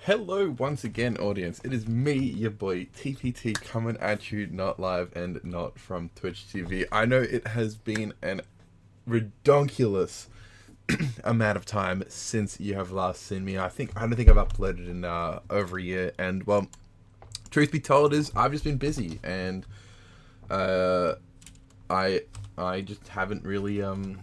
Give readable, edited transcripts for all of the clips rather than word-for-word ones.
Hello once again, audience. It is me, your boy TPT, coming at you not live and not from Twitch TV. I know it has been an redonkulous amount of time since you have last seen me. I don't think I've uploaded in over a year, and well, truth be told, is I've just been busy, and I just haven't really had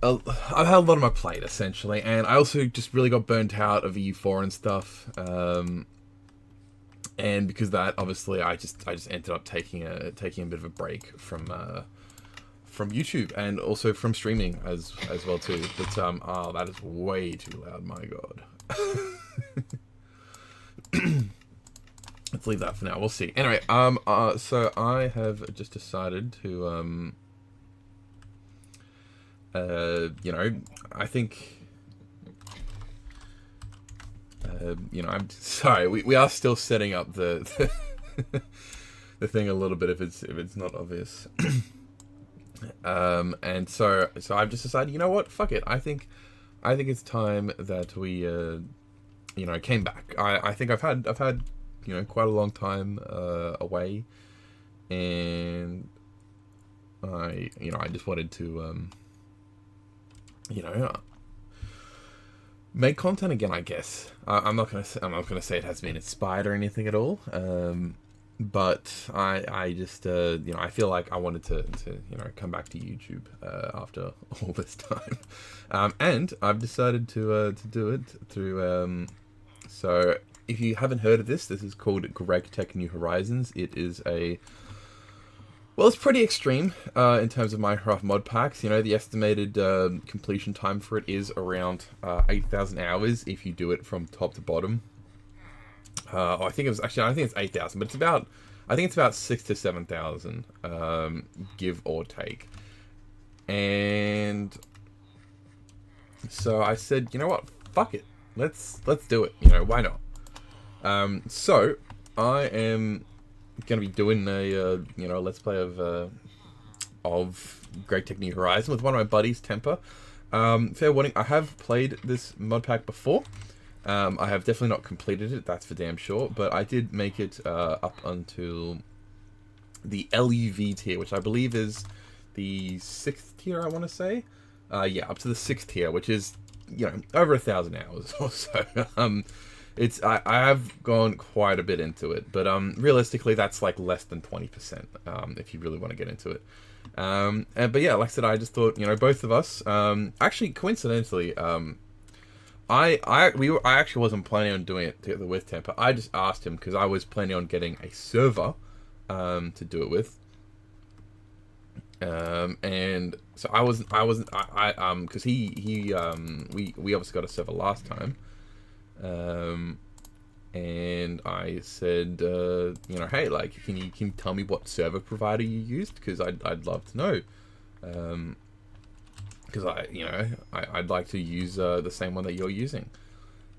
I've had a lot on my plate essentially, and I also just really got burnt out of EU4 and stuff. And because of that, obviously, I just ended up taking a bit of a break from YouTube and also from streaming as well too. But oh, that is way too loud. My God. Let's leave that for now. We'll see. Anyway, so I have just decided to I think, I'm sorry. We are still setting up the the thing a little bit if it's not obvious. And so I've just decided, you know what? Fuck it. I think it's time that we, came back. I think I've had quite a long time away, and I just wanted to make content again, I guess. I'm not gonna say it has been inspired or anything at all. But I just I feel like I wanted to come back to YouTube after all this time, and I've decided to do it through. So if you haven't heard of this is called Gregtech New Horizons. It is it's pretty extreme in terms of Minecraft mod packs. The estimated completion time for it is around 8,000 hours if you do it from top to bottom. I think it's 8,000, but I think it's about 6,000 to 7,000, give or take. And so I said, you know what, fuck it, let's do it. Why not? So I am gonna be doing a let's play of Gregtech New Horizon with one of my buddies, Temper. Fair warning, I have played this mod pack before. I have definitely not completed it, that's for damn sure, but I did make it up until the LUV tier, which I believe is the 6th tier, I want to say. Yeah, up to the 6th tier, which is over 1,000 hours or so. I have gone quite a bit into it, but realistically, that's like less than 20%, if you really want to get into it. But yeah, like I said, I just thought, both of us, actually, coincidentally, I actually wasn't planning on doing it together with Temper. I just asked him because I was planning on getting a server to do it with. And so I wasn't because we obviously got a server last time. And I said, hey, like, can you tell me what server provider you used? Because I'd love to know. Because I'd like to use the same one that you're using,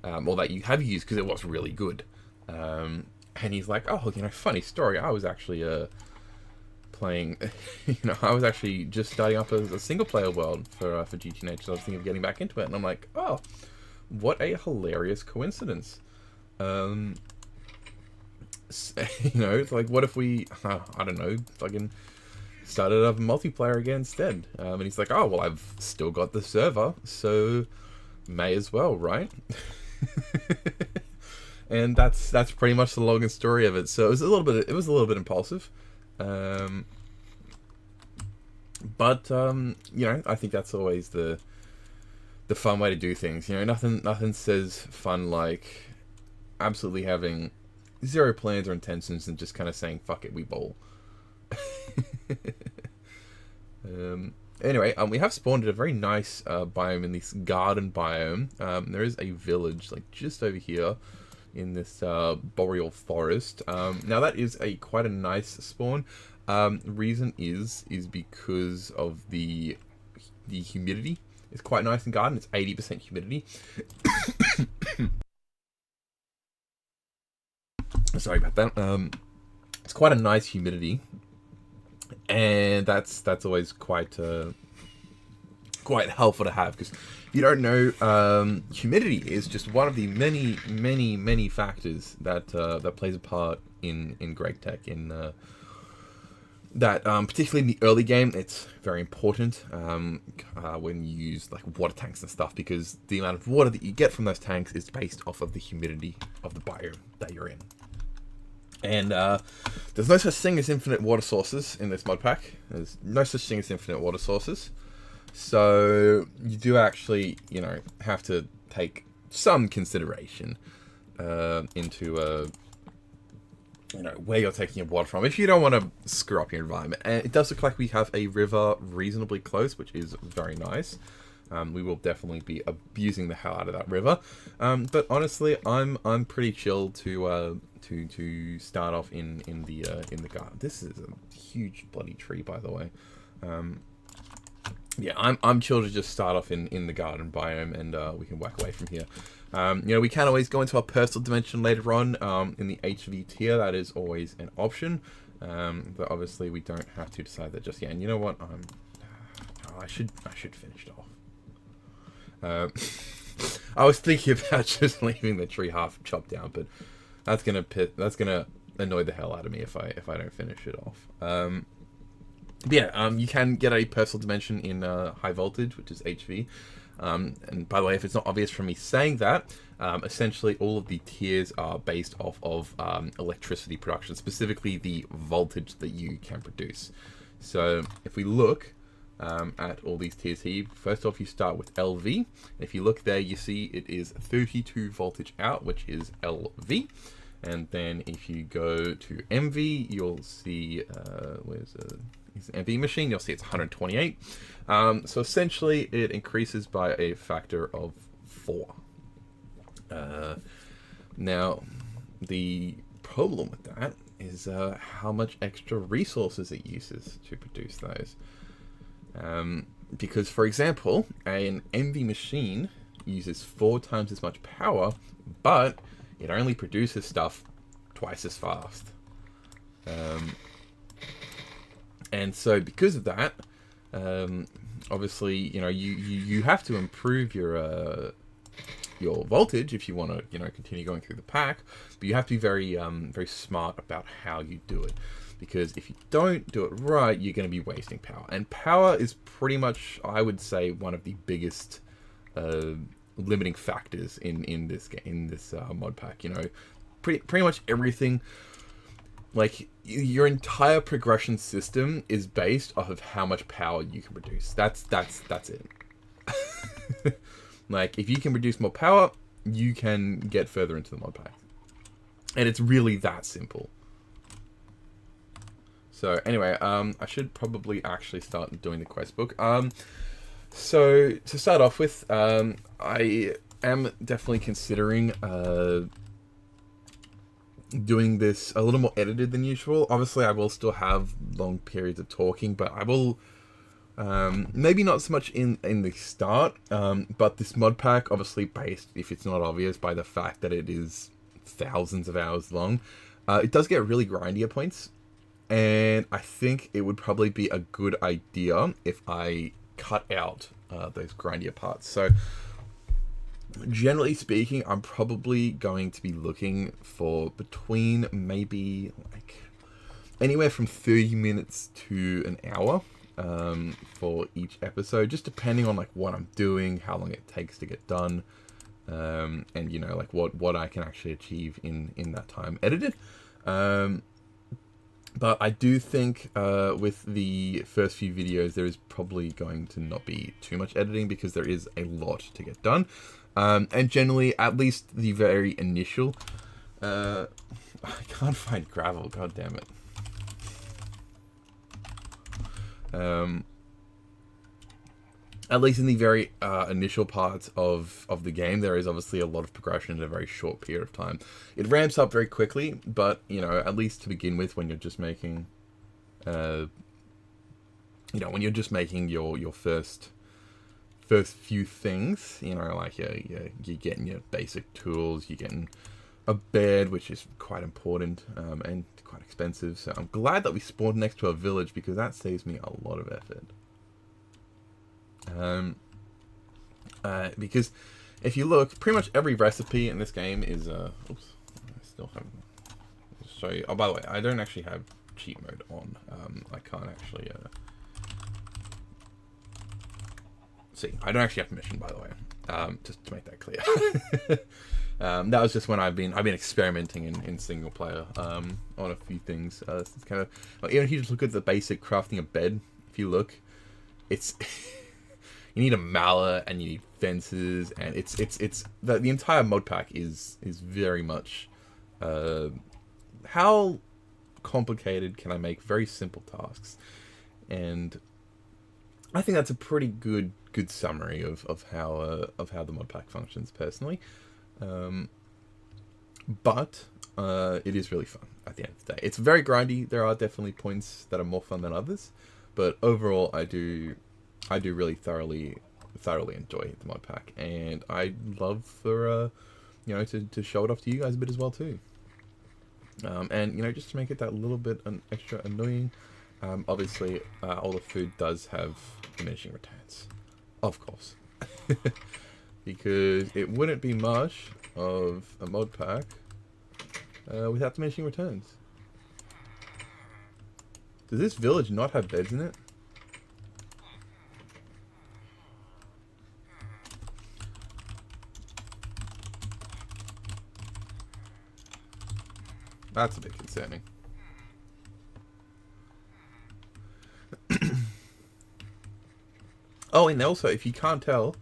or that you have used, because it was really good. And he's like, oh, funny story. I was actually playing, I was actually just starting up a single player world for GTNH. So I was thinking of getting back into it, and I'm like, oh, what a hilarious coincidence. It's like, what if we, I don't know, fucking started up a multiplayer again instead. And he's like, oh, well, I've still got the server, so may as well, right? And that's pretty much the long story of it. So it was a little bit impulsive. But I think that's always the fun way to do things. Nothing says fun like absolutely having zero plans or intentions and just kind of saying, fuck it, we bowl. Anyway, we have spawned at a very nice biome in this garden biome. There is a village like just over here in this boreal forest. Now that is quite a nice spawn. Reason is because of the humidity. It's quite nice in garden. It's 80% humidity. Sorry about that. It's quite a nice humidity, and that's always quite quite helpful to have, because you don't know, humidity is just one of the many factors that that plays a part in Gregtech. Particularly in the early game, it's very important when you use like water tanks and stuff, because the amount of water that you get from those tanks is based off of the humidity of the biome that you're in. And there's no such thing as infinite water sources in this mod pack. There's no such thing as infinite water sources. So you do actually, have to take some consideration into, where you're taking your water from, if you don't want to screw up your environment. And it does look like we have a river reasonably close, which is very nice. We will definitely be abusing the hell out of that river. But honestly, I'm pretty chill to start off in the garden. This is a huge bloody tree, by the way. Yeah, I'm chill to just start off in the garden biome, and we can whack away from here. We can always go into our personal dimension later on in the HV tier. That is always an option, but obviously we don't have to decide that just yet. And you know what? I should finish it off. I was thinking about just leaving the tree half chopped down, but that's gonna annoy the hell out of me if I don't finish it off. But yeah, you can get a personal dimension in high voltage, which is HV. And by the way, if it's not obvious from me saying that, essentially all of the tiers are based off of electricity production, specifically the voltage that you can produce. So if we look at all these tiers here, first off you start with LV. If you look there, you see it is 32 voltage out, which is LV. And then if you go to MV, you'll see, where's the MV machine, you'll see it's 128. So essentially it increases by a factor of 4. Now, the problem with that is how much extra resources it uses to produce those. Because, for example, an MV machine uses 4 times as much power, but it only produces stuff twice as fast. And so because of that, obviously, you have to improve your voltage if you want to, continue going through the pack, but you have to be very, very smart about how you do it. Because if you don't do it right, you're going to be wasting power. And power is pretty much, I would say, one of the biggest limiting factors in this mod pack. Pretty much everything, like your entire progression system is based off of how much power you can produce. That's it. Like if you can produce more power, you can get further into the mod pack. And it's really that simple. So anyway, I should probably actually start doing the quest book. So to start off with, I am definitely considering doing this a little more edited than usual. Obviously, I will still have long periods of talking, but I will maybe not so much in the start. But this mod pack, obviously based, if it's not obvious, by the fact that it is thousands of hours long, it does get really grindy at points. And I think it would probably be a good idea if I cut out those grindier parts. So generally speaking, I'm probably going to be looking for between maybe like anywhere from 30 minutes to an hour for each episode, just depending on like what I'm doing, how long it takes to get done, and like what I can actually achieve in that time edited. But I do think with the first few videos, there is probably going to not be too much editing because there is a lot to get done. And generally, at least the very initial... I can't find gravel, god damn it. At least in the very initial parts of the game, there is obviously a lot of progression in a very short period of time. It ramps up very quickly, but, at least to begin with, when you're just making, when you're just making your first few things, like you're getting your basic tools, you're getting a bed, which is quite important, and quite expensive. So I'm glad that we spawned next to a village, because that saves me a lot of effort. Because if you look, pretty much every recipe in this game is oops, I still have. Show you. Oh, by the way, I don't actually have cheat mode on. I can't actually see. I don't actually have permission, by the way. Just to make that clear. That was just when I've been experimenting in single player on a few things. It's kind of like, even if you just look at the basic crafting a bed, if you look, it's you need a mallet and you need fences, and it's the entire mod pack is very much how complicated can I make very simple tasks, and I think that's a pretty good summary of how the mod pack functions personally. But it is really fun at the end of the day. It's very grindy. There are definitely points that are more fun than others, but overall I do really thoroughly enjoy the mod pack, and I'd love for to show it off to you guys a bit as well too. And just to make it that little bit extra annoying, obviously all the food does have diminishing returns, of course. Because it wouldn't be much of a mod pack without diminishing returns. Does this village not have beds in it? That's a bit concerning. Oh, and also, if you can't tell,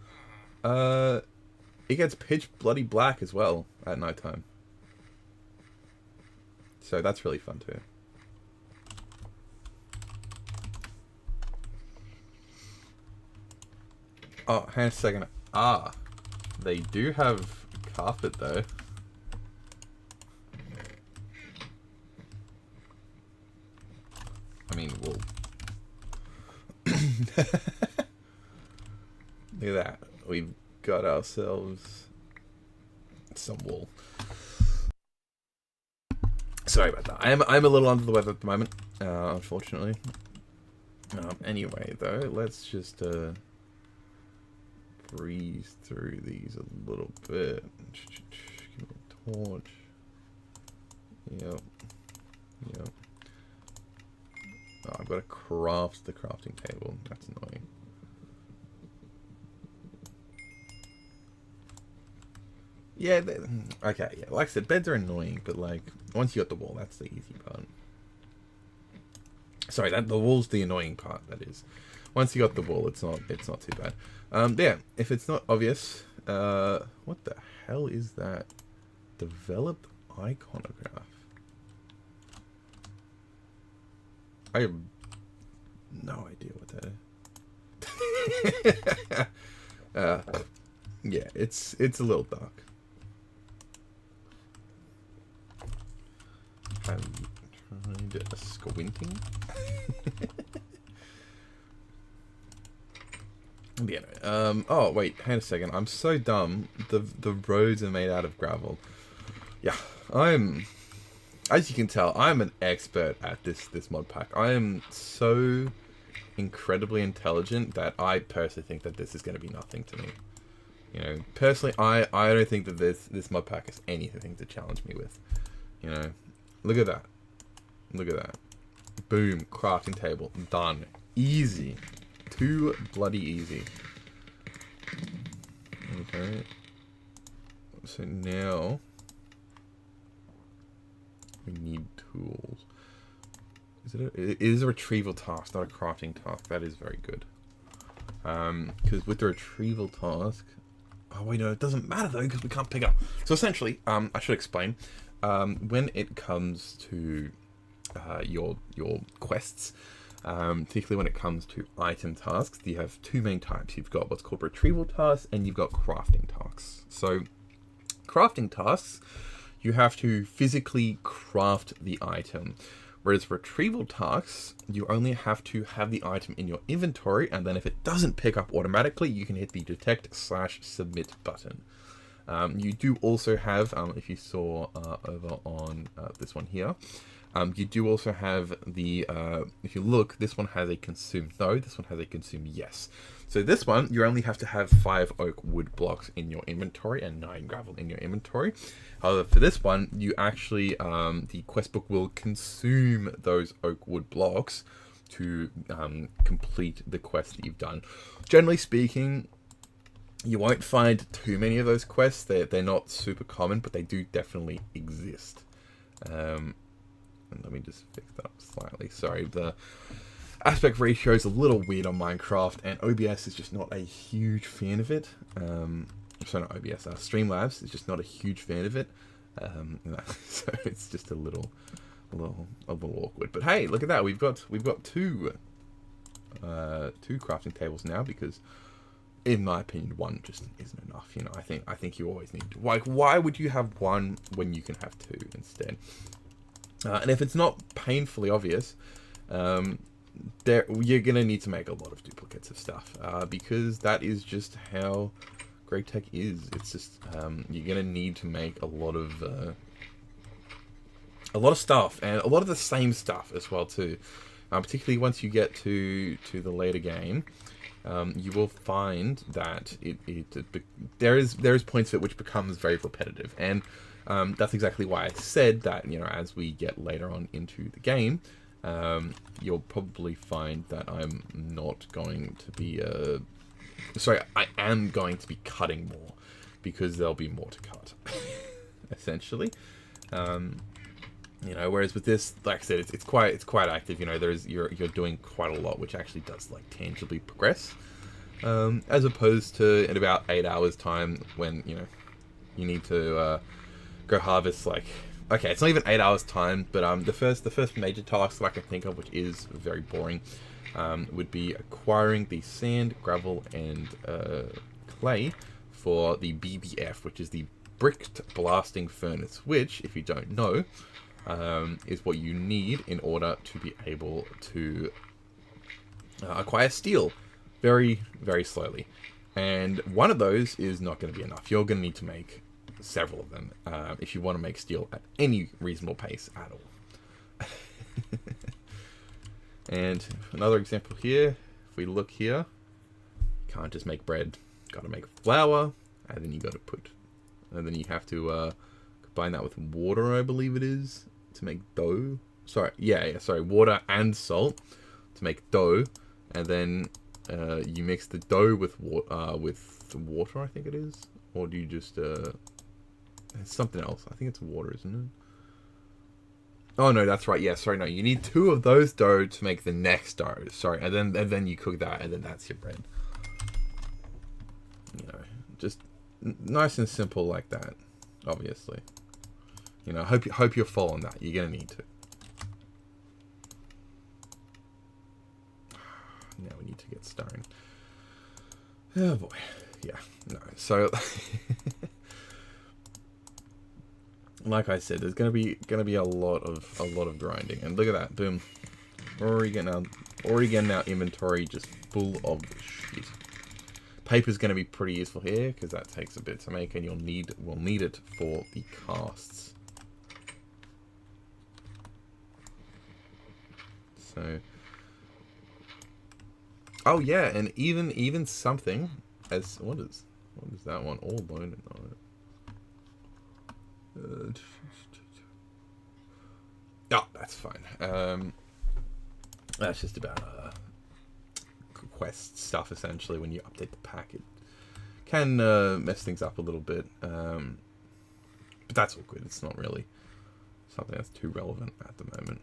it gets pitch bloody black as well at nighttime. So that's really fun too. Oh, hang on a second. Ah, they do have carpet though. I mean, wool. Look at that. We've got ourselves some wool. Sorry about that. I'm a little under the weather at the moment, unfortunately. Anyway, though, let's just breeze through these a little bit. Give me a torch. Yep. Oh, I've got to craft the crafting table. That's annoying. Yeah, okay, yeah. Like I said, beds are annoying, but like once you got the wall, that's the easy part. Sorry, the wall's the annoying part. That is, once you got the wall, it's not too bad. Yeah, if it's not obvious, what the hell is that? Develop iconograph. I have no idea what that is. Yeah, it's a little dark. I'm trying to squinting. Yeah, oh wait, hang on a second. I'm so dumb. The roads are made out of gravel. Yeah, as you can tell, I'm an expert at this mod pack. I am so incredibly intelligent that I personally think that this is going to be nothing to me. Personally, I don't think that this mod pack is anything to challenge me with. Look at that. Look at that. Boom, crafting table, done. Easy. Too bloody easy. Okay. So now we need tools. It is a retrieval task, not a crafting task. That is very good. Because with the retrieval task, oh wait, no, it doesn't matter though because we can't pick up. So essentially, I should explain. When it comes to your quests, particularly when it comes to item tasks, you have two main types. You've got what's called retrieval tasks, and you've got crafting tasks. So, crafting tasks, you have to physically craft the item. Whereas retrieval tasks, you only have to have the item in your inventory, and then if it doesn't pick up automatically, you can hit the detect/submit button. You do also have, if you saw over on this one here, you do also have the, if you look, this one has a consume no, this one has a consume yes. So this one, you only have to have 5 oak wood blocks in your inventory and 9 gravel in your inventory. However, for this one, you actually, the quest book will consume those oak wood blocks to complete the quest that you've done. Generally speaking, you won't find too many of those quests. They're not super common, but they do definitely exist. And let me just fix that up slightly. Sorry, the aspect ratio is a little weird on Minecraft, and OBS is just not a huge fan of it. Sorry, not OBS. Streamlabs is just not a huge fan of it. So it's just a little awkward. But hey, look at that. We've got two crafting tables now, because, in my opinion, one just isn't enough. You know, I think you always need to, like, why would you have one when you can have 2 instead? And if it's not painfully obvious, you're gonna need to make a lot of duplicates of stuff, because that is just how Gregtech is. It's just you're gonna need to make a lot of stuff, and a lot of the same stuff as well too. Particularly once you get to the later game, you will find that there is points at which becomes very repetitive, and that's exactly why I said that, you know, as we get later on into the game, you'll probably find that I'm not going to be I am going to be cutting more, because there'll be more to cut essentially. You know, whereas with this, like I said, it's quite active. You know, you're doing quite a lot, which actually does, like, tangibly progress, as opposed to in about 8 hours time, when, you know, you need to go harvest, like, okay, it's not even 8 hours time, but the first major task that I can think of, which is very boring, would be acquiring the sand, gravel, and clay for the BBF, which is the bricked blasting furnace, which, if you don't know, is what you need in order to be able to acquire steel very, very slowly. And one of those is not going to be enough. You're going to need to make several of them if you want to make steel at any reasonable pace at all. And another example here, if we look here, you can't just make bread. Got to make flour, and then you have to combine that with water, I believe it is, to make dough. Sorry, water and salt to make dough, and then you mix the dough with water, I think it is, or do you just it's something else? I think it's water, isn't it? Oh no, that's right. Yeah, sorry, no. You need 2 of those dough to make the next dough. Sorry, and then you cook that, and then that's your bread. You know, just nice and simple like that. Obviously, you know. Hope you're following that. You're gonna need to. Now we need to get stone. Oh boy, yeah, no. So. Like I said, there's gonna be a lot of grinding, and look at that, boom, already getting our inventory just full of shit. Paper's gonna be pretty useful here, because that takes a bit to make, and we'll need it for the casts. So, oh yeah, and even something as what is that one? All bone and iron. Oh, that's fine. That's just about quest stuff, essentially. When you update the pack, it can mess things up a little bit, but that's all good. It's not really something that's too relevant at the moment.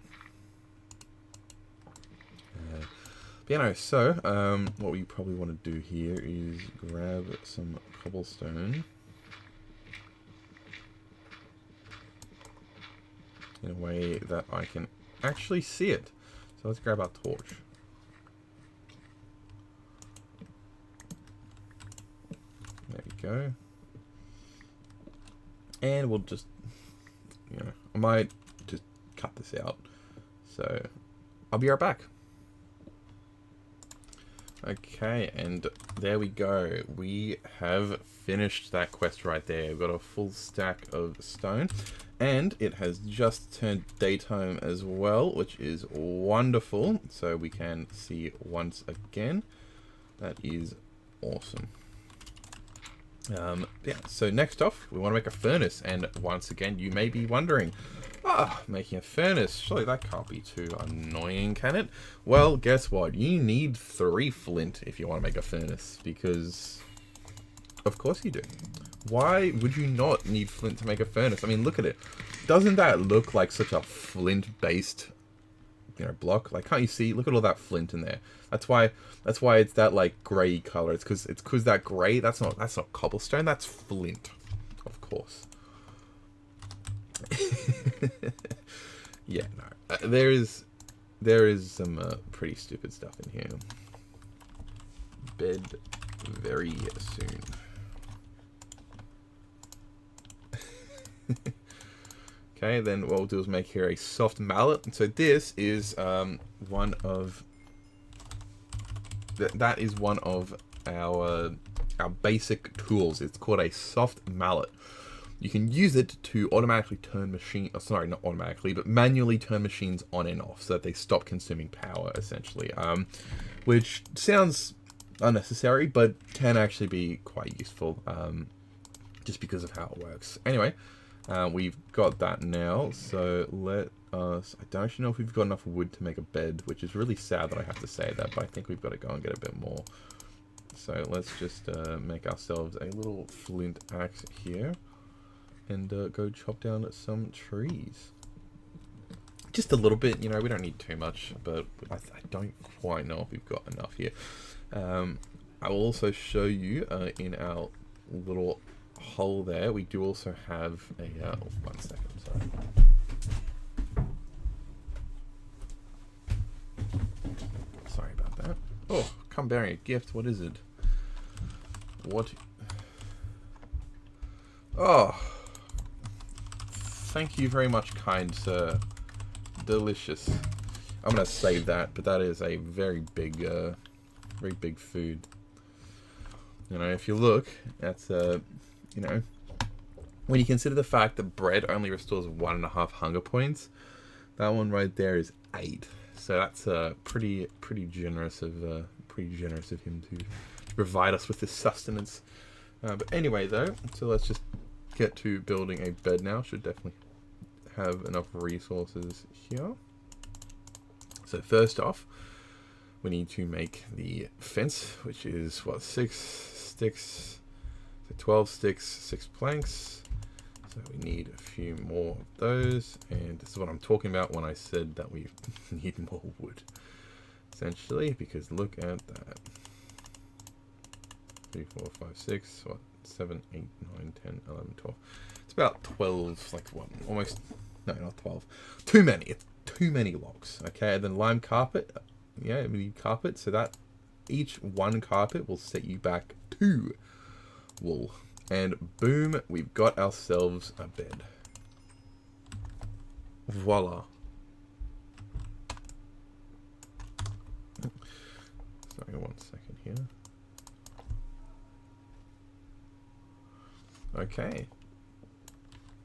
But you know, so what we probably want to do here is grab some cobblestone in a way that I can actually see it. So let's grab our torch. There we go. And we'll just, you know, I might just cut this out. So I'll be right back. Okay, and there we go. We have finished that quest right there. We've got a full stack of stone. And it has just turned daytime as well, which is wonderful. So we can see once again. That is Awesome. Yeah, so next off, we want to make a furnace. And once again, you may be wondering, making a furnace, surely that can't be too annoying, can it? Well, guess what? You need 3 flint if you want to make a furnace, because of course you do. Why would you not need flint to make a furnace? I mean, look at it. Doesn't that look like such a flint-based, block? Like, can't you see? Look at all that flint in there. That's why it's that like grey color. It's because that grey. That's not cobblestone. That's flint, of course. Yeah, no. There is some pretty stupid stuff in here. Bed very soon. Okay, then what we'll do is make here a soft mallet. And so this is one of that is one of our basic tools. It's called a soft mallet. You can use it to automatically turn sorry, not automatically, but manually turn machines on and off so that they stop consuming power, essentially. Which sounds unnecessary, but can actually be quite useful, just because of how it works. Anyway, we've got that now, so let us... I don't actually know if we've got enough wood to make a bed, which is really sad that I have to say that, but I think we've got to go and get a bit more. So let's just make ourselves a little flint axe here, and go chop down some trees. Just a little bit, we don't need too much, but I don't quite know if we've got enough here. I will also show you in our little hole there, we do also have a... 1 second, sorry. Sorry about that. Oh, come bearing a gift. What is it? What? Oh, thank you very much, kind sir. Delicious. I'm gonna save that, but that is a very big food. If you look, that's when you consider the fact that bread only restores 1.5 hunger points, that one right there is 8. So that's pretty generous of him to provide us with this sustenance. But anyway, though, so let's just get to building a bed now. Should definitely have enough resources here. So first off, we need to make the fence, which is what, 6 sticks, so 12 sticks, 6 planks. So we need a few more of those, and this is what I'm talking about when I said that we need more wood, essentially, because look at that. 3, 4, 5, 6, what, 7, 8, 9, 10, 11, 12. It's about 12, like what, almost, no, not 12. Too many, it's too many logs, okay? And then lime carpet, yeah, we need carpet, so that each one carpet will set you back 2 wool. And boom, we've got ourselves a bed. Voila. Sorry, 1 second here. Okay.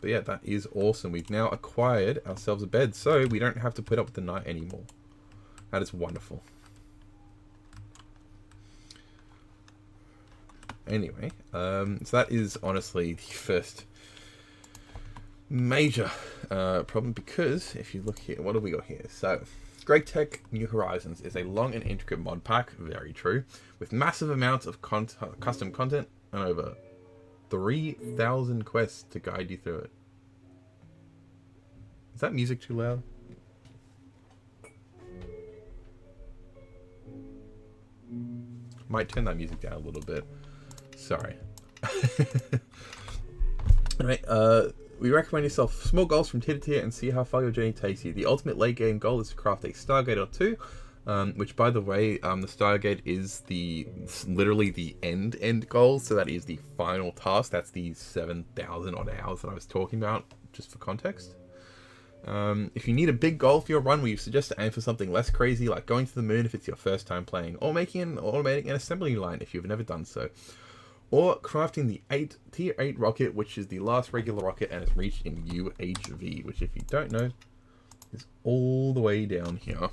But yeah, that is awesome. We've now acquired ourselves a bed, so we don't have to put up with the night anymore. That is wonderful. Anyway, so that is honestly the first major problem, because if you look here, what have we got here? So, Gregtech New Horizons is a long and intricate mod pack, very true, with massive amounts of custom content and over 3,000 quests to guide you through it. Is that music too loud? Might turn that music down a little bit. Sorry. Alright, we recommend yourself small goals from tier to tier and see how far your journey takes you. The ultimate late game goal is to craft a Stargate or 2, which, by the way, the Stargate is literally the end goal, so that is the final task. That's the 7,000 odd hours that I was talking about, just for context. If you need a big goal for your run, we suggest to aim for something less crazy, like going to the moon if it's your first time playing, or automating an assembly line if you've never done so, or crafting the tier 8 rocket, which is the last regular rocket and is reached in UHV, which, if you don't know, is all the way down here.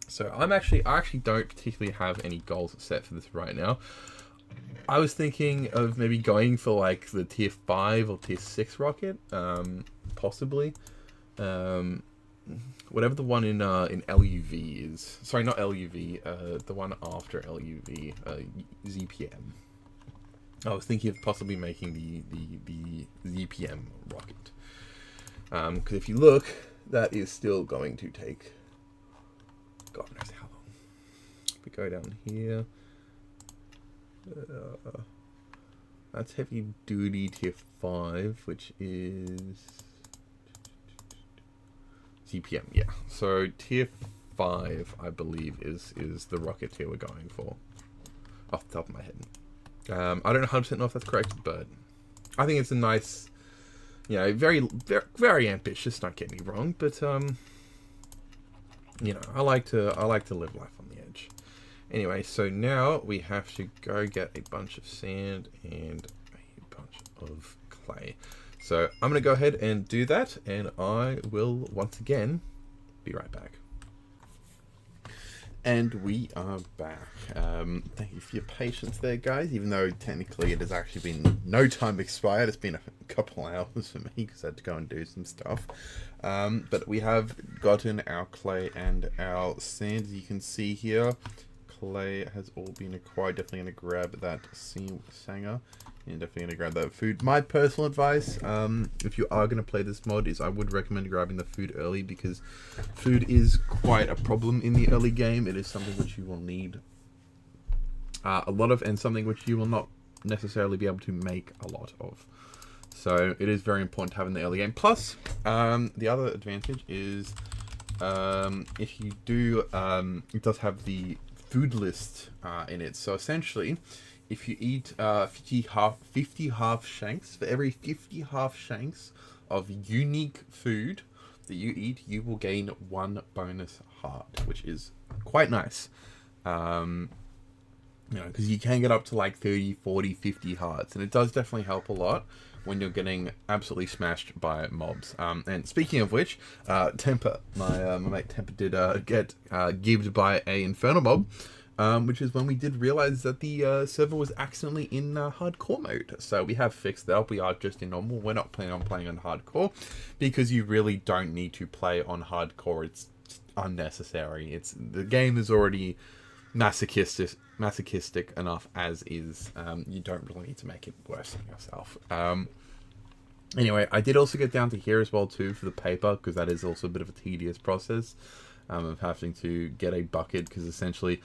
So I actually don't particularly have any goals set for this right now. I was thinking of maybe going for like the tier 5 or tier 6 rocket, possibly. Whatever the one in LUV is. Sorry, not LUV. The one after LUV, ZPM. I was thinking of possibly making the ZPM rocket. Because if you look, that is still going to take God knows how long. If we go down here, that's heavy duty tier 5, which is ZPM. Yeah, so tier 5, I believe, is the rocket tier we're going for, off the top of my head. I don't know 100% know if that's correct, but I think it's a nice, you know, very, very, very ambitious. Don't get me wrong, but you know, I like to live life on the edge. Anyway, so now we have to go get a bunch of sand and a bunch of clay. So I'm going to go ahead and do that, and I will once again be right back. And we are back. Thank you for your patience there, guys, even though technically it has actually been no time expired. It's been a couple hours for me because I had to go and do some stuff. But we have gotten our clay and our sand, as you can see here. Clay has all been acquired. Definitely going to grab that sanger. And definitely going to grab that food. My personal advice, if you are going to play this mod, is I would recommend grabbing the food early, because food is quite a problem in the early game. It is something which you will need a lot of, and something which you will not necessarily be able to make a lot of. So it is very important to have in the early game. Plus, the other advantage is if you do, it does have the food list in it. So essentially, if you eat 50 half shanks, for every 50 half shanks of unique food that you eat, you will gain 1 bonus heart, which is quite nice. You know, because you can get up to like 30, 40, 50 hearts, and it does definitely help a lot when you're getting absolutely smashed by mobs. And speaking of which, Temper, my mate Temper did get gibbed by a infernal mob. Which is when we did realize that the server was accidentally in hardcore mode. So we have fixed that. We are just in normal. We're not planning on playing on hardcore, because you really don't need to play on hardcore. It's unnecessary. The game is already masochistic enough as is. You don't really need to make it worse on yourself. Anyway, I did also get down to here as well too for the paper, because that is also a bit of a tedious process of having to get a bucket, because essentially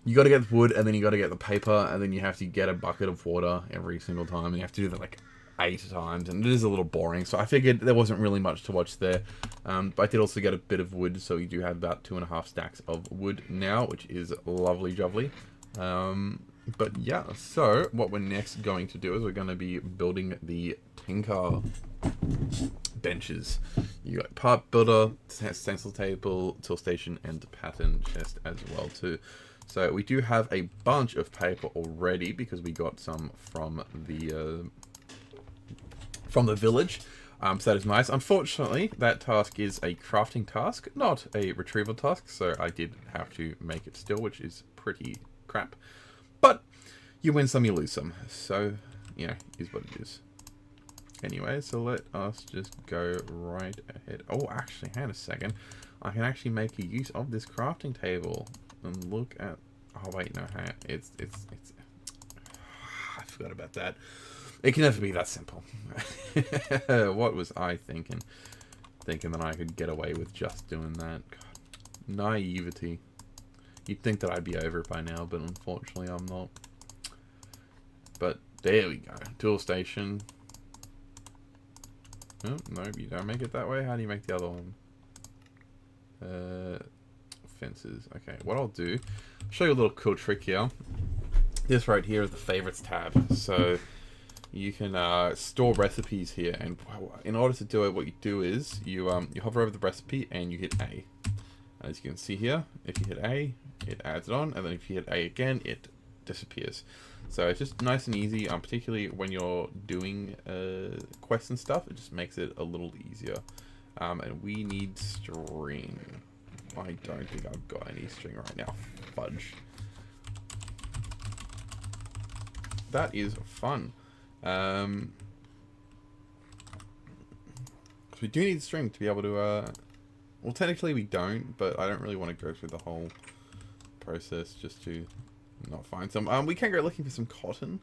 you got to get the wood, and then you got to get the paper, and then you have to get a bucket of water every single time, and you have to do that like 8 times, and it is a little boring. So I figured there wasn't really much to watch there. But I did also get a bit of wood, so you do have about 2.5 stacks of wood now, which is lovely jubbly. But yeah, so what we're next going to do is we're going to be building the Tinker benches. You got part builder, stencil table, tool station, and pattern chest as well too. So we do have a bunch of paper already, because we got some from the village. So that is nice. Unfortunately, that task is a crafting task, not a retrieval task. So I did have to make it still, which is pretty crap. But you win some, you lose some. So, you know, is what it is. Anyway, so let us just go right ahead. Oh, actually, hang on a second. I can actually make a use of this crafting table. And look at... Oh, wait, no, hang on. It's... I forgot about that. It can never be that simple. What was I thinking? Thinking that I could get away with just doing that. God. Naivety. You'd think that I'd be over it by now, but unfortunately I'm not. But there we go. Tool station. Oh, no, you don't make it that way. How do you make the other one? Fences. Okay, what I'll do, I'll show you a little cool trick here. This right here is the favorites tab. So you can store recipes here, and in order to do it, what you do is you hover over the recipe and you hit A. As you can see here, if you hit A, it adds it on, and then if you hit A again, it disappears. So it's just nice and easy, particularly when you're doing quests and stuff. It just makes it a little easier. And we need string. I don't think I've got any string right now. Fudge. That is fun. We do need string to be able to, well, technically we don't, but I don't really want to go through the whole process just to not find some. We can go looking for some cotton,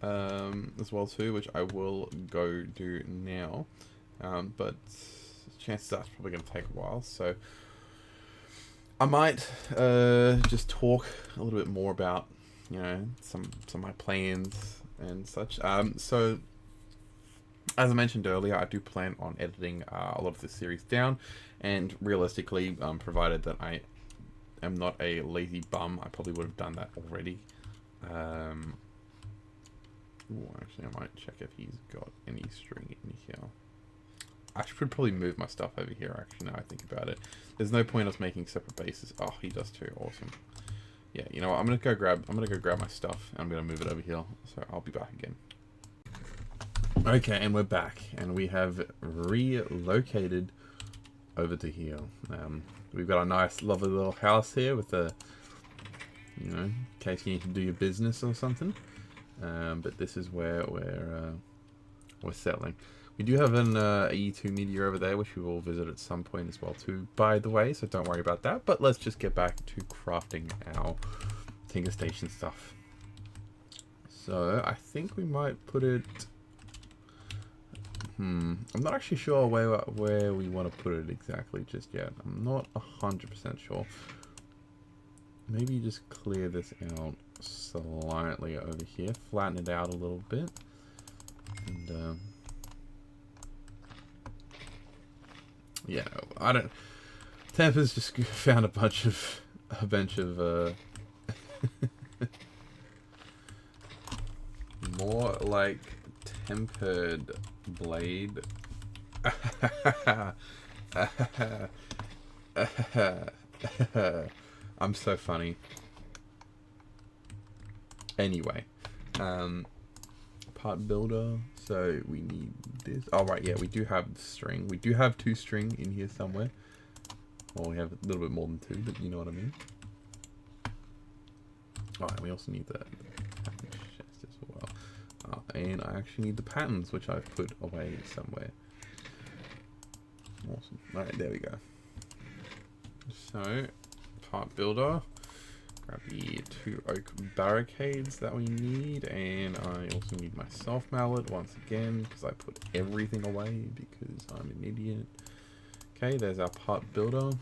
as well too, which I will go do now. But chances are it's probably going to take a while, so I might just talk a little bit more about, you know, some of my plans and such. So as I mentioned earlier, I do plan on editing a lot of this series down, and realistically, provided that I am not a lazy bum, I probably would have done that already. Ooh, actually, I might check if he's got any string in here. I should probably move my stuff over here, actually, now I think about it. There's no point us making separate bases. Oh, he does too. Awesome. Yeah, you know what? I'm gonna go grab my stuff, and I'm gonna move it over here. So I'll be back again. Okay, and we're back, and we have relocated over to here. We've got a nice, lovely little house here with a, you know, in case you need to do your business or something. But this is where we're settling. We do have an E2 meteor over there, which we will visit at some point as well too, by the way, so don't worry about that. But let's just get back to crafting our Tinker Station stuff. So I think we might put it... I'm not actually sure where we want to put it exactly just yet. I'm not 100% sure. Maybe just clear this out slightly over here, flatten it out a little bit, and yeah, I don't. Tampa's just found a bunch of more like tempered blade. I'm so funny. Anyway, part builder. So we need this. Oh right, yeah, we do have string. We do have 2 string in here somewhere. Well, we have a little bit more than 2, but you know what I mean. Oh, and we also need the pattern chest as well. And I actually need the patterns, which I've put away somewhere. Awesome. Alright, there we go. So, part builder. Grab the 2 oak barricades that we need, and I also need my self mallet once again because I put everything away because I'm an idiot. Okay, there's our part builder.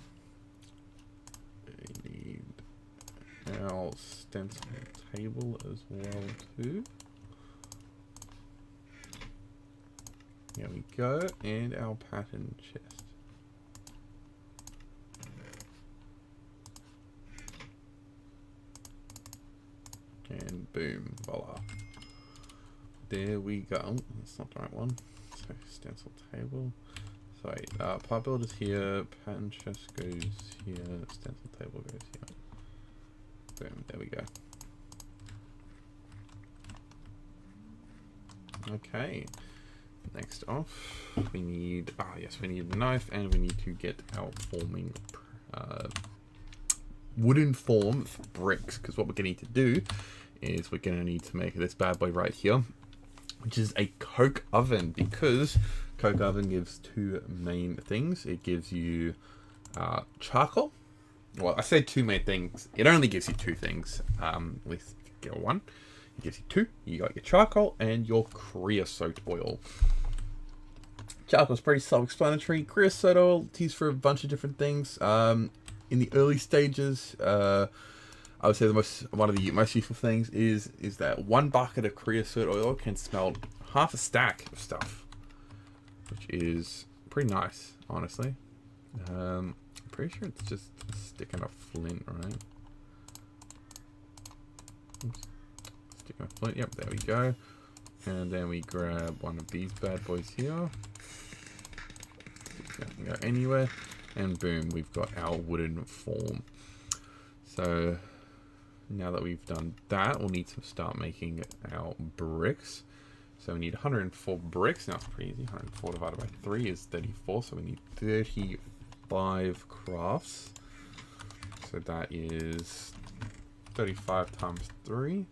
We need our stencil table as well too. There we go, and our pattern chest. And boom, voila. There we go. Oh, that's not the right one. So stencil table. Sorry, part build is here, pattern chest goes here, stencil table goes here. Boom, there we go. Okay. Next off, we need, we need a knife, and we need to get our forming wooden form for bricks, because what we're going to need to do is we're going to need to make this bad boy right here, which is a coke oven, because coke oven gives 2 main things. It gives you charcoal. Well, I say 2 main things. It only gives you 2 things. At least get 1. It gives you 2. You got your charcoal and your creosote oil. Charcoal is pretty self-explanatory. Creosote oil is used for a bunch of different things. In the early stages, I would say one of the most useful things is that 1 bucket of creosote oil can smelt half a stack of stuff, which is pretty nice, honestly. I'm pretty sure it's just sticking a flint, right? Oops. Sticking a flint. Yep, there we go. And then we grab one of these bad boys here. It can go anywhere. And boom, we've got our wooden form. So now that we've done that, we'll need to start making our bricks. So we need 104 bricks. Now it's pretty easy. 104 divided by 3 is 34. So we need 35 crafts. So that is 35 times 3.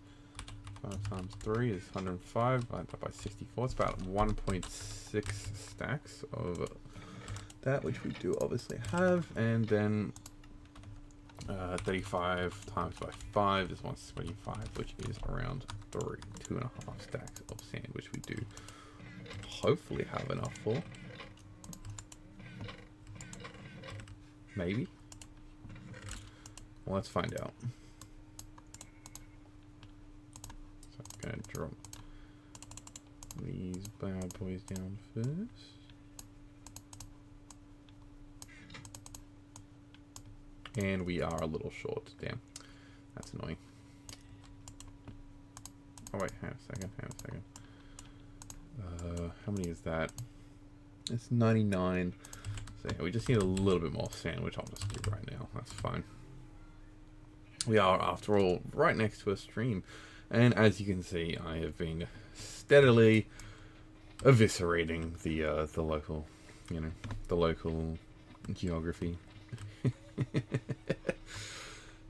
5 times 3 is 105. Divided by 64. It's about 1.6 stacks of that, which we do obviously have. And then 35 times by 5 is 125, which is around 2.5 stacks of sand, which we do hopefully have enough for. Maybe. Well, let's find out. So I'm going to drop these bad boys down first. And we are a little short. Damn. That's annoying. Oh wait, hang on a second. How many is that? It's 99. So yeah, we just need a little bit more sand, which I'll just do right now. That's fine. We are, after all, right next to a stream. And as you can see, I have been steadily eviscerating the local, the local geography.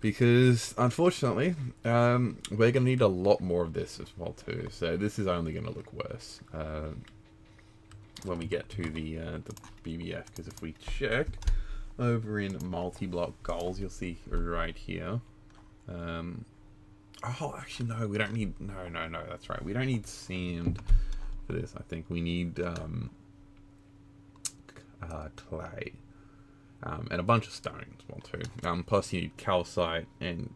Because unfortunately we're gonna need a lot more of this as well too, so this is only gonna look worse when we get to the BBF, because if we check over in multi-block goals, you'll see right here oh actually no, we don't need no that's right, we don't need sand for this. I think we need clay. And a bunch of stone as well too. Plus you need calcite and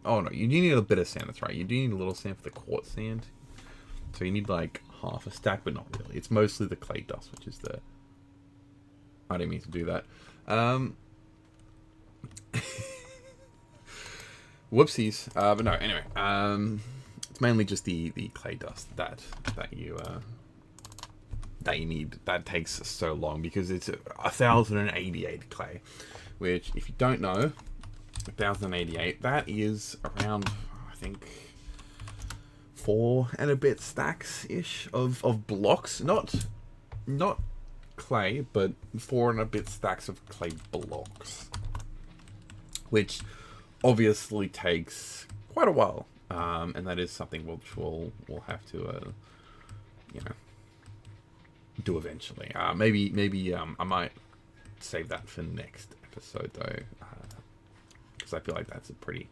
oh no, you do need a bit of sand. That's right. You do need a little sand for the quartz sand. So you need like half a stack, but not really. It's mostly the clay dust, which is the. I didn't mean to do that. Whoopsies. But no. Anyway, it's mainly just the clay dust that you need. That takes so long because it's 1088 clay, which if you don't know, 1088, that is around, I think, 4 and a bit stacks ish of blocks, not clay, but 4 and a bit stacks of clay blocks, which obviously takes quite a while, and that is something which we'll have to do eventually. Maybe I might save that for next episode though, because I feel like that's a pretty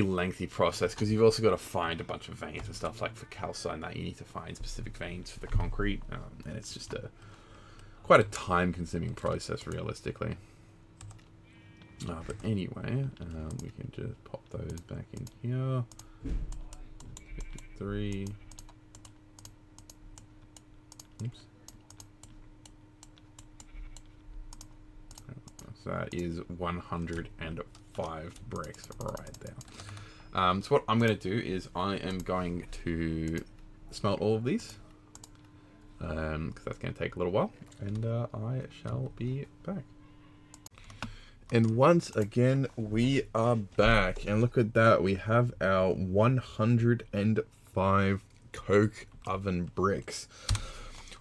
lengthy process, because you've also got to find a bunch of veins and stuff. Like for calcite and that, you need to find specific veins for the concrete, and it's just quite a time consuming process realistically. But anyway, we can just pop those back in here. 53. Oops. So that is 105 bricks right there. So what I'm going to do is I am going to smelt all of these, because that's going to take a little while, and I shall be back. And once again, we are back, and look at that, we have our 105 coke oven bricks.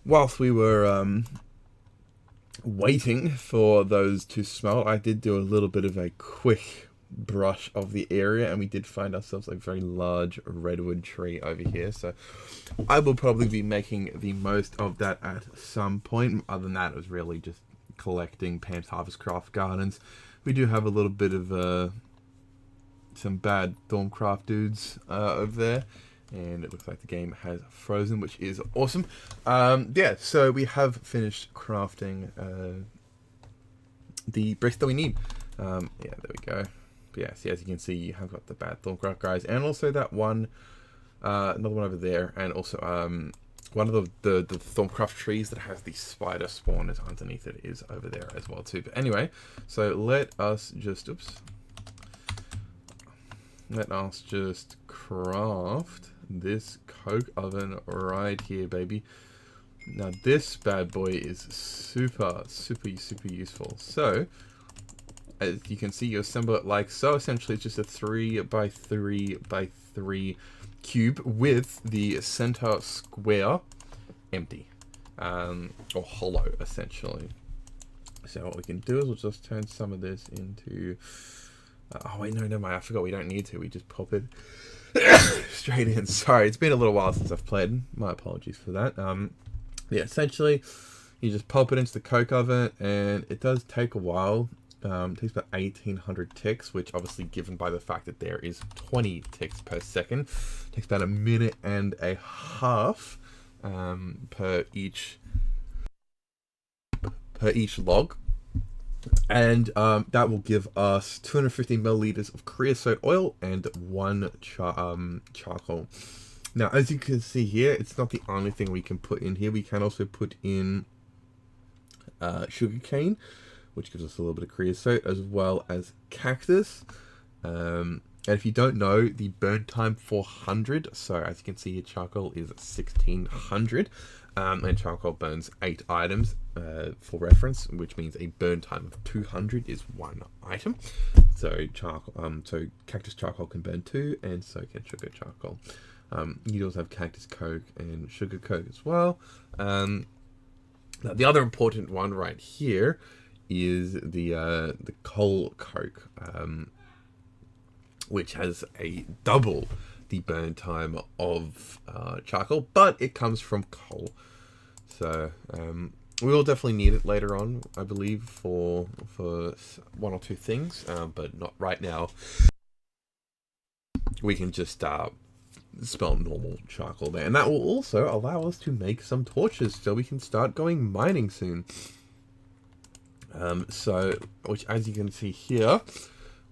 Whilst we were waiting for those to smelt, I did do a little bit of a quick brush of the area, and we did find ourselves a very large redwood tree over here, so I will probably be making the most of that at some point. Other than that, it was really just collecting Pam's Harvest Craft Gardens. We do have a little bit of some bad Thorncraft dudes over there, and it looks like the game has frozen, which is awesome. Yeah, so we have finished crafting the bricks that we need. Yeah, there we go. But yeah, see, as you can see, you have got the bad Thorncraft guys, and also that one, another one over there, and also one of the Thorncraft trees that has the spider spawners underneath it is over there as well too. But anyway, so let us just craft this coke oven right here, baby. Now this bad boy is super useful. So as you can see, you assemble it like so. Essentially it's just a 3x3x3 cube with the center square empty, or hollow essentially. So what we can do is we'll just turn some of this into... oh wait, no, never mind. I forgot we don't need to. We just pop it straight in. Sorry, it's been a little while since I've played. My apologies for that. Yeah, essentially, you just pop it into the coke oven, and it does take a while. It takes about 1800 ticks, which obviously, given by the fact that there is 20 ticks per second, takes about a minute and a half per each log. And that will give us 250 milliliters of creosote oil and one charcoal. Now, as you can see here, it's not the only thing we can put in here. We can also put in sugarcane, which gives us a little bit of creosote, as well as cactus. And if you don't know, the burn time 400. So as you can see here, charcoal is 1600. And charcoal burns 8 items for reference, which means a burn time of 200 is 1 item. So so cactus charcoal can burn 2, and so can sugar charcoal. You also have cactus coke and sugar coke as well. Now the other important one right here is the coal coke, which has a double the burn time of charcoal, but it comes from coal. So we will definitely need it later on, I believe, for 1 or 2 things, but not right now. We can just smell normal charcoal there, and that will also allow us to make some torches, so we can start going mining soon. So, which, as you can see here,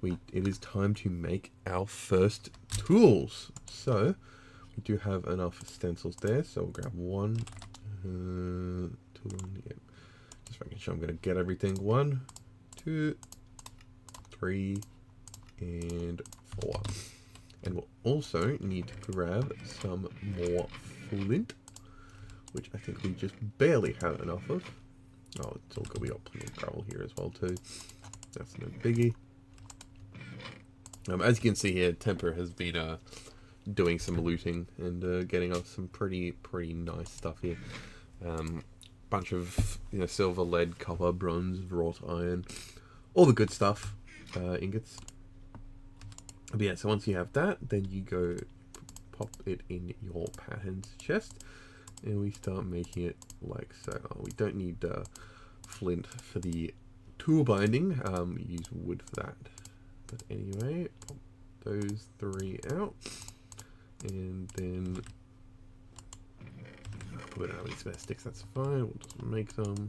it is time to make our first tools. So we do have enough stencils there, so we'll grab 1 tool. Yeah. Just making sure I'm going to get everything. 1, 2, 3, and 4. And we'll also need to grab some more flint, which I think we just barely have enough of. Oh, it's all good. We got plenty of gravel here as well too. That's no biggie. As you can see here, Temper has been doing some looting and getting us some pretty nice stuff here. Bunch of silver, lead, copper, bronze, wrought iron, all the good stuff. Ingots. But yeah, so once you have that, then you go pop it in your patterns chest, and we start making it like so. We don't need flint for the tool binding. We use wood for that. But anyway, pop those 3 out, and then we don't have any spare sticks. That's fine. We'll just make them,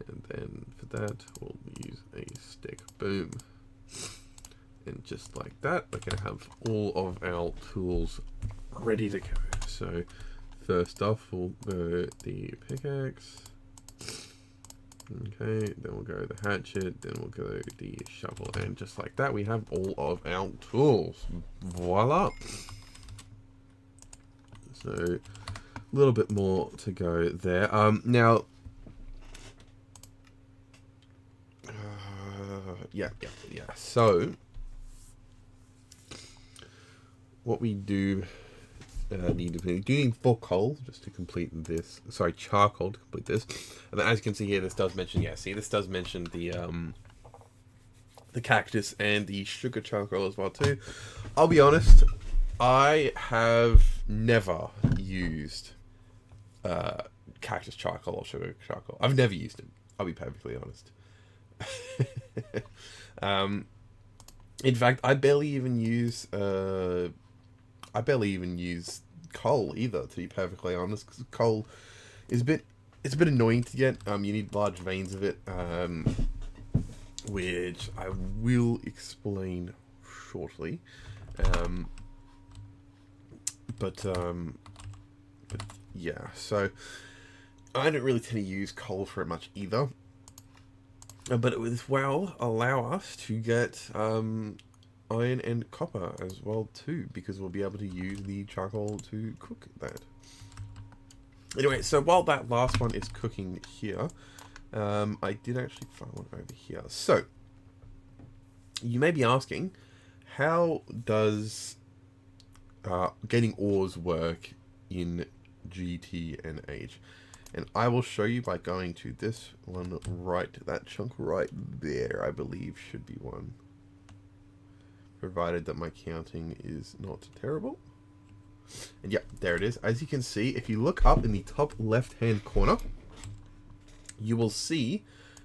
and then for that, we'll use a stick. Boom. And just like that, we're going to have all of our tools ready to go. So first off, we'll go the pickaxe. Okay, then we'll go the hatchet, then we'll go the shovel, and just like that, we have all of our tools. Voila! So a little bit more to go there. Now, yeah. So what we do need to do need 4 coal just to complete this. Sorry, charcoal to complete this. And then, as you can see here, this does mention, this does mention the cactus and the sugar charcoal as well too. I'll be honest, I have never used cactus charcoal or sugar charcoal. I've never used it. I'll be perfectly honest. In fact, I barely even use coal either, to be perfectly honest, because coal is it's a bit annoying to get. You need large veins of it, which I will explain shortly. But yeah, so I don't really tend to use coal for it much either. But it will as well allow us to get iron and copper as well too, because we'll be able to use the charcoal to cook that. Anyway, so while that last one is cooking here, I did actually find one over here. So you may be asking, how does getting ores work in GT and H? And I will show you by going to this one right, that chunk right there, I believe should be one. Provided that my counting is not terrible. And yeah, there it is. As you can see, if you look up in the top left-hand corner, you will see...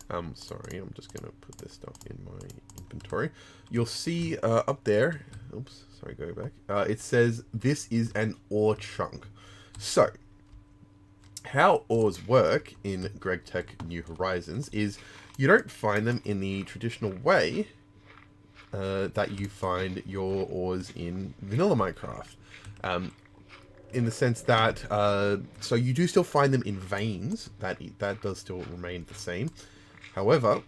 sorry, I'm just going to put this stuff in my inventory. You'll see up there... Oops, sorry, go back. It says, this is an ore chunk. So, how ores work in Gregtech New Horizons is you don't find them in the traditional way that you find your ores in vanilla Minecraft. In the sense that, so you do still find them in veins, that does still remain the same. However,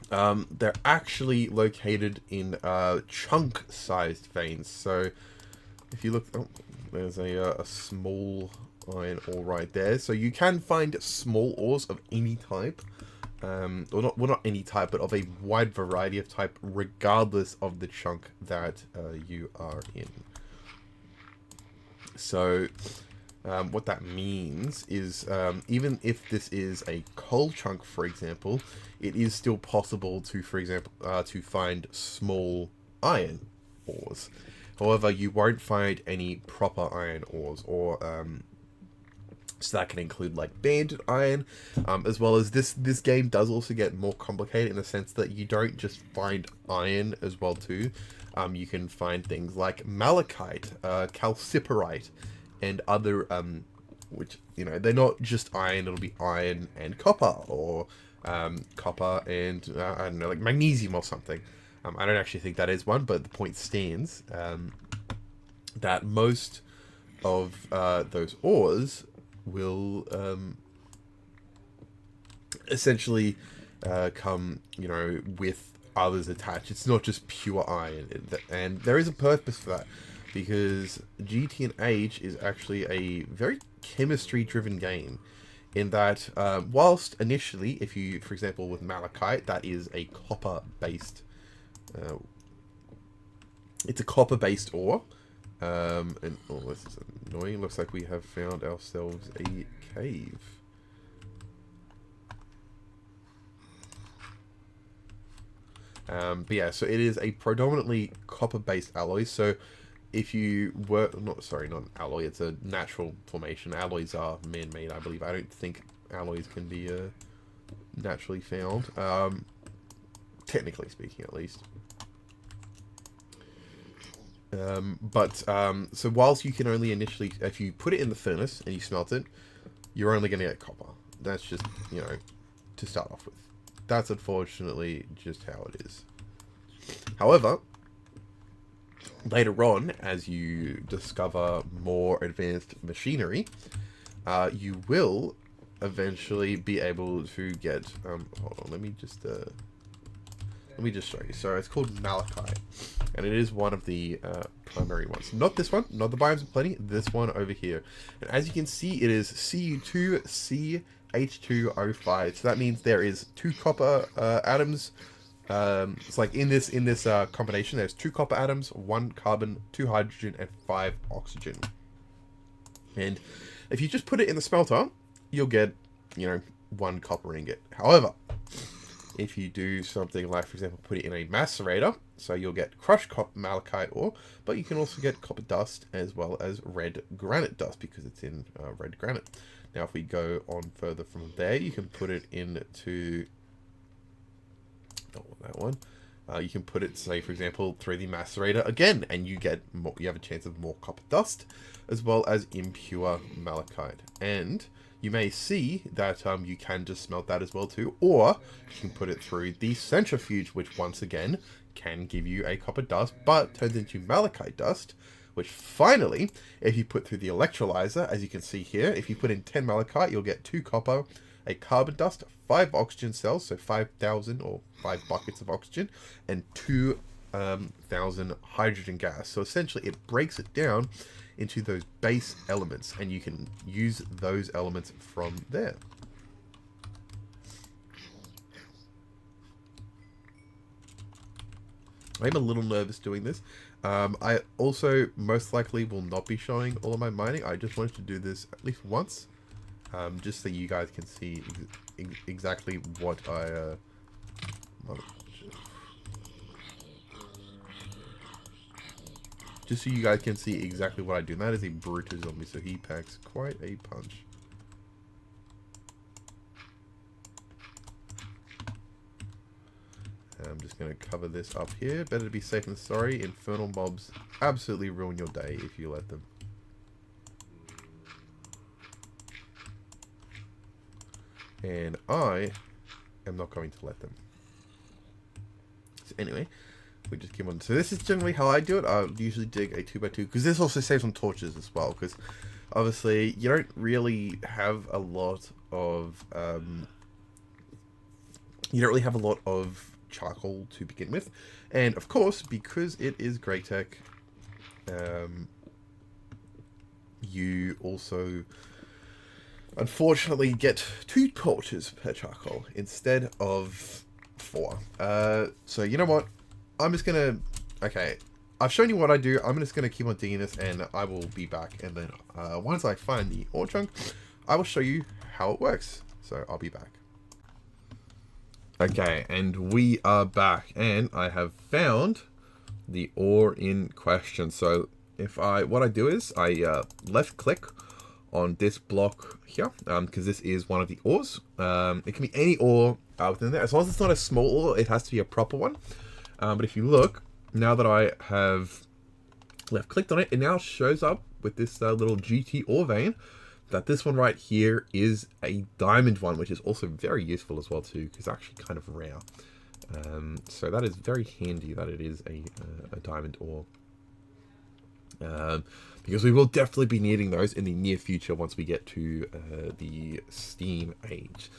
they're actually located in chunk-sized veins. So, if you look, oh, there's a small iron ore right there. So you can find small ores of any type, or not any type, but of a wide variety of type, regardless of the chunk that you are in. So what that means is even if this is a coal chunk, for example, it is still possible to, for example, to find small iron ores. However, you won't find any proper iron ores, or so that can include like banded iron, as well as this game does also get more complicated in the sense that you don't just find iron as well too. You can find things like malachite, calciparite, and other which, you know, they're not just iron. It'll be iron and copper, or copper and I don't know, like magnesium or something. I don't actually think that is one, but the point stands that most of those ores will essentially come, you know, with others attached. It's not just pure iron, and there is a purpose for that, because GT&H is actually a very chemistry-driven game. In that, whilst initially, if you, for example, with malachite, that is a copper-based. It's a copper-based ore. And oh, this is annoying. Looks like we have found ourselves a cave. But yeah, so it is a predominantly copper-based alloy. So if you were not an alloy, it's a natural formation. Alloys are man-made, I believe. I don't think alloys can be naturally found, technically speaking, at least. So whilst you can only initially, if you put it in the furnace and you smelt it, you're only going to get copper. That's just, you know, to start off with. That's unfortunately just how it is. However, later on, as you discover more advanced machinery, you will eventually be able to get, hold on, let me just show you. So it's called malachite, and it is one of the primary ones. Not this one, not the biomes of plenty, this one over here. And as you can see, it is Cu2CH2O5. So that means there is 2 copper atoms. It's like in this combination, there's 2 copper atoms, 1 carbon, 2 hydrogen, and 5 oxygen. And if you just put it in the smelter, you'll get, you know, 1 copper ingot. However, if you do something like, for example, put it in a macerator, so you'll get crushed malachite ore, but you can also get copper dust as well as red granite dust, because it's in red granite. Now, if we go on further from there, you can put it into... that one. You can put it, say, for example, through the macerator again, and you get more, you have a chance of more copper dust, as well as impure malachite. And you may see that you can just smelt that as well too, or you can put it through the centrifuge, which once again can give you a copper dust, but turns into malachite dust, which finally, if you put through the electrolyzer, as you can see here, if you put in 10 malachite, you'll get 2 copper, a carbon dust, 5 oxygen cells, so 5,000 or 5 buckets of oxygen, and 2,000 hydrogen gas. So essentially it breaks it down into those base elements, and you can use those elements from there. I'm a little nervous doing this. I also most likely will not be showing all of my mining. I just wanted to do this at least once. just so you guys can see exactly what I just so you guys can see exactly what I do. And that is a brutal zombie, so he packs quite a punch. I'm just going to cover this up here. Better to be safe than sorry. Infernal mobs absolutely ruin your day if you let them. And I am not going to let them. So anyway, we just keep on. So this is generally how I do it. I usually dig a 2x2 because this also saves on torches as well. Because obviously you don't really have a lot of charcoal to begin with, and of course because it is Gregtech, you also unfortunately get 2 torches per charcoal instead of 4. So you know what? I'm just gonna... Okay, I've shown you what I do. I'm just gonna keep on digging this, and I will be back. And then once I find the ore chunk, I will show you how it works. So I'll be back. Okay, and we are back, and I have found the ore in question. So what I do is I left click on this block here, because this is one of the ores. It can be any ore within there, as long as it's not a small ore. It has to be a proper one. But if you look, now that I have left clicked on it, it now shows up with this little GT ore vein, that this one right here is a diamond one, which is also very useful as well too, because it's actually kind of rare. So that is very handy that it is a diamond ore. Because we will definitely be needing those in the near future once we get to the Steam age.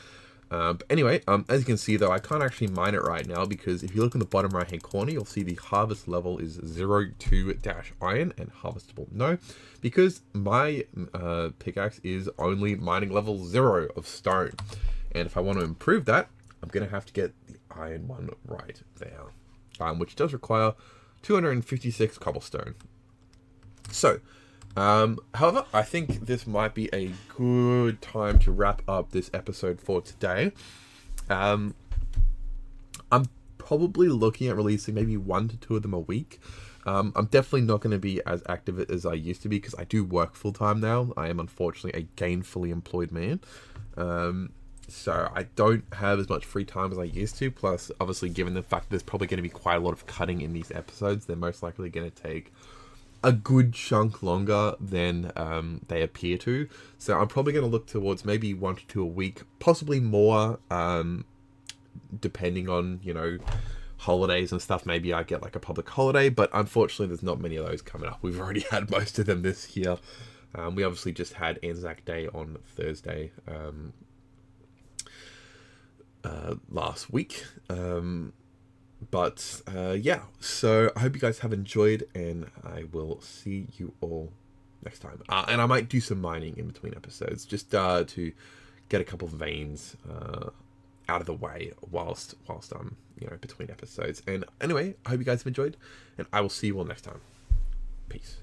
But anyway, as you can see though, I can't actually mine it right now because if you look in the bottom right hand corner, you'll see the harvest level is 02-iron and harvestable no, because my pickaxe is only mining level 0 of stone. And if I want to improve that, I'm going to have to get the iron one right there, which does require 256 cobblestone. So, however, I think this might be a good time to wrap up this episode for today. I'm probably looking at releasing maybe 1 to 2 of them a week. I'm definitely not going to be as active as I used to be because I do work full time now. I am unfortunately a gainfully employed man. So I don't have as much free time as I used to. Plus, obviously, given the fact that there's probably going to be quite a lot of cutting in these episodes, they're most likely going to take a good chunk longer than they appear to. So I'm probably going to look towards maybe 1 to 2 a week, possibly more, depending on, you know, holidays and stuff. Maybe I get like a public holiday, but unfortunately there's not many of those coming up. We've already had most of them this year. We obviously just had Anzac Day on Thursday last week. But yeah, so I hope you guys have enjoyed, and I will see you all next time. And I might do some mining in between episodes, just to get a couple of veins out of the way whilst I'm, you know, between episodes. And anyway, I hope you guys have enjoyed, and I will see you all next time. Peace.